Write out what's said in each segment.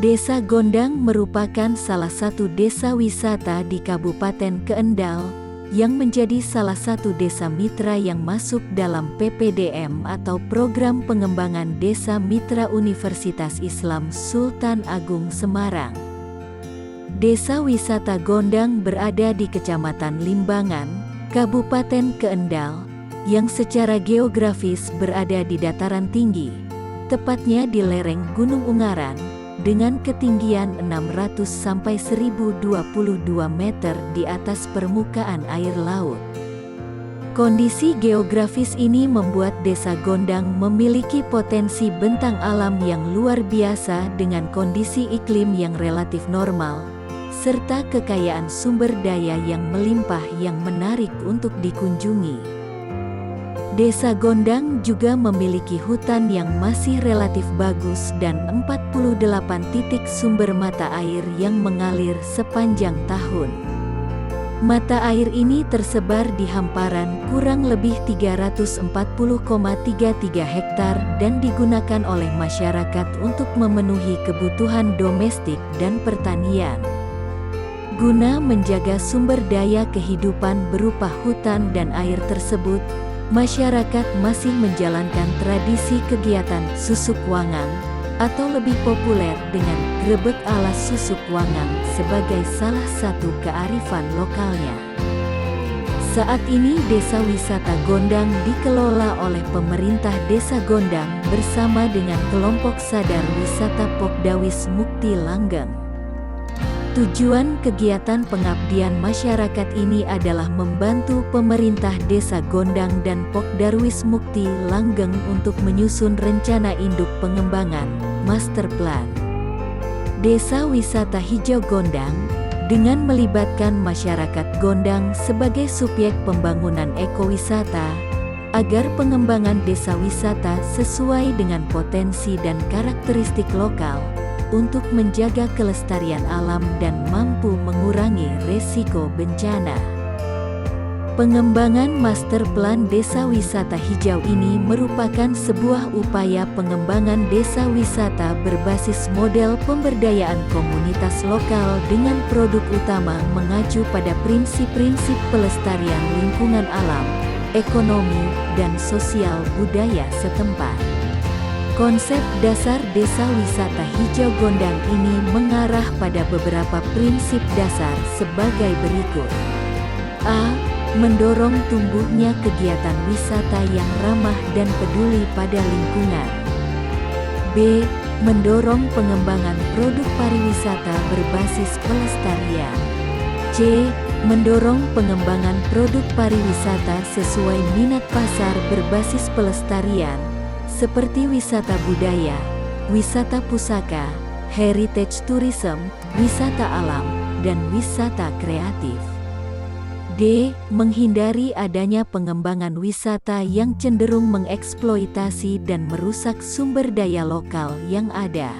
Desa Gondang merupakan salah satu desa wisata di Kabupaten Kendal, yang menjadi salah satu desa mitra yang masuk dalam PPDM atau Program Pengembangan Desa Mitra Universitas Islam Sultan Agung Semarang. Desa wisata Gondang berada di Kecamatan Limbangan, Kabupaten Kendal, yang secara geografis berada di dataran tinggi, tepatnya di lereng Gunung Ungaran, dengan ketinggian 600 sampai 1022 meter di atas permukaan air laut. Kondisi geografis ini membuat Desa Gondang memiliki potensi bentang alam yang luar biasa dengan kondisi iklim yang relatif normal, serta kekayaan sumber daya yang melimpah yang menarik untuk dikunjungi. Desa Gondang juga memiliki hutan yang masih relatif bagus dan 48 titik sumber mata air yang mengalir sepanjang tahun. Mata air ini tersebar di hamparan kurang lebih 340,33 hektar dan digunakan oleh masyarakat untuk memenuhi kebutuhan domestik dan pertanian. Guna menjaga sumber daya kehidupan berupa hutan dan air tersebut, masyarakat masih menjalankan tradisi kegiatan susuk wangang, atau lebih populer dengan grebek alas susuk wangang sebagai salah satu kearifan lokalnya. Saat ini Desa Wisata Gondang dikelola oleh pemerintah Desa Gondang bersama dengan kelompok sadar wisata Pokdawis Mukti Langgeng. Tujuan kegiatan pengabdian masyarakat ini adalah membantu pemerintah Desa Gondang dan Pokdarwis Mukti Langgeng untuk menyusun rencana induk pengembangan, master plan, Desa Wisata Hijau Gondang, dengan melibatkan masyarakat Gondang sebagai subjek pembangunan ekowisata, agar pengembangan desa wisata sesuai dengan potensi dan karakteristik lokal, untuk menjaga kelestarian alam dan mampu mengurangi resiko bencana. Pengembangan master plan Desa Wisata Hijau ini merupakan sebuah upaya pengembangan desa wisata berbasis model pemberdayaan komunitas lokal dengan produk utama mengacu pada prinsip-prinsip pelestarian lingkungan alam, ekonomi, dan sosial budaya setempat. Konsep dasar Desa Wisata Hijau Gondang ini mengarah pada beberapa prinsip dasar sebagai berikut. A. Mendorong tumbuhnya kegiatan wisata yang ramah dan peduli pada lingkungan. B. Mendorong pengembangan produk pariwisata berbasis pelestarian. C. Mendorong pengembangan produk pariwisata sesuai minat pasar berbasis pelestarian, seperti wisata budaya, wisata pusaka, heritage tourism, wisata alam, dan wisata kreatif. D. Menghindari adanya pengembangan wisata yang cenderung mengeksploitasi dan merusak sumber daya lokal yang ada.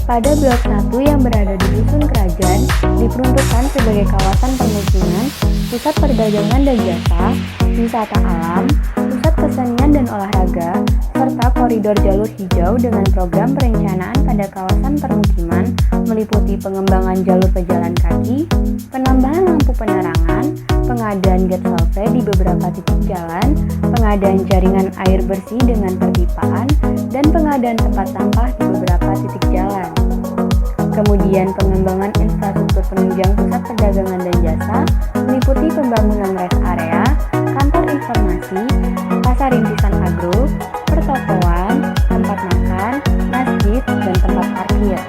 Pada blok 1 yang berada di Dusun Kerajaan diperuntukkan sebagai kawasan pemukiman, pusat perdagangan dan jasa, wisata alam, pusat kesenian dan olahraga, serta koridor jalur hijau dengan program perencanaan pada kawasan permukiman meliputi pengembangan jalur pejalan kaki, penambahan lampu penerangan, pengadaan gate salve di beberapa titik jalan, pengadaan jaringan air bersih dengan perpipaan, dan pengadaan tempat sampah di beberapa titik jalan. Kemudian pengembangan infrastruktur penunjang pusat perdagangan dan jasa meliputi pembangunan rest area, kantor informasi, pasar rintisan agro, pertokoan, tempat makan, masjid, dan tempat parkir.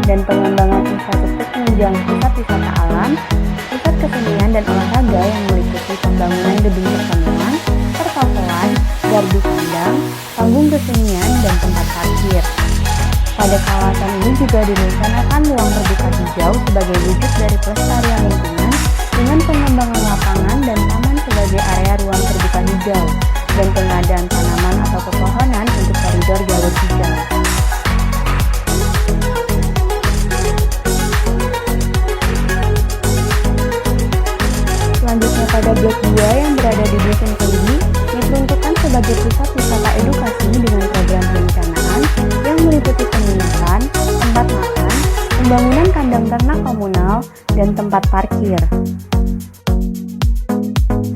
Dan pengembangan infrastruktur penunjang pusat wisata alam, pusat kesenian dan olahraga yang meliputi pembangunan gedung pertemuan, pertokoan, gardu kandang, panggung kesenian, dan tempat parkir. Pada kawasan ini juga direncanakan ruang terbuka hijau sebagai wujud dari pelestarian lingkungan dengan pengembangan lapangan dan taman sebagai area ruang terbuka hijau dan pengadaan tanaman atau pepohonan untuk koridor jalur hijau. Selanjutnya pada blok 2 yang berada di Dusun Keligi diperuntukkan sebagai pusat wisata edukasi dengan program perencanaan yang meliputi penginapan, tempat makan, pembangunan kandang ternak komunal, dan tempat parkir.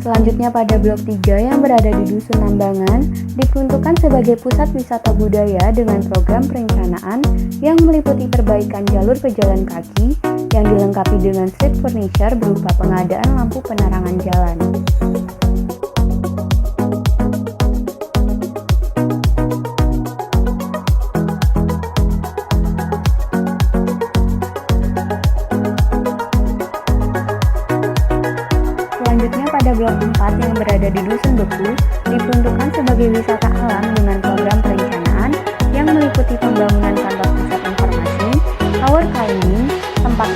Selanjutnya pada blok 3 yang berada di Dusun Nambangan diperuntukkan sebagai pusat wisata budaya dengan program perencanaan yang meliputi perbaikan jalur pejalan kaki yang dilengkapi dengan street furniture berupa pengadaan lampu penerangan jalan. Selanjutnya pada blok 4 yang berada di Dusun Beku diperuntukkan sebagai wisata alam dengan program perencanaan yang meliputi pembangunan kantor pusat informasi, tower climbing, tempat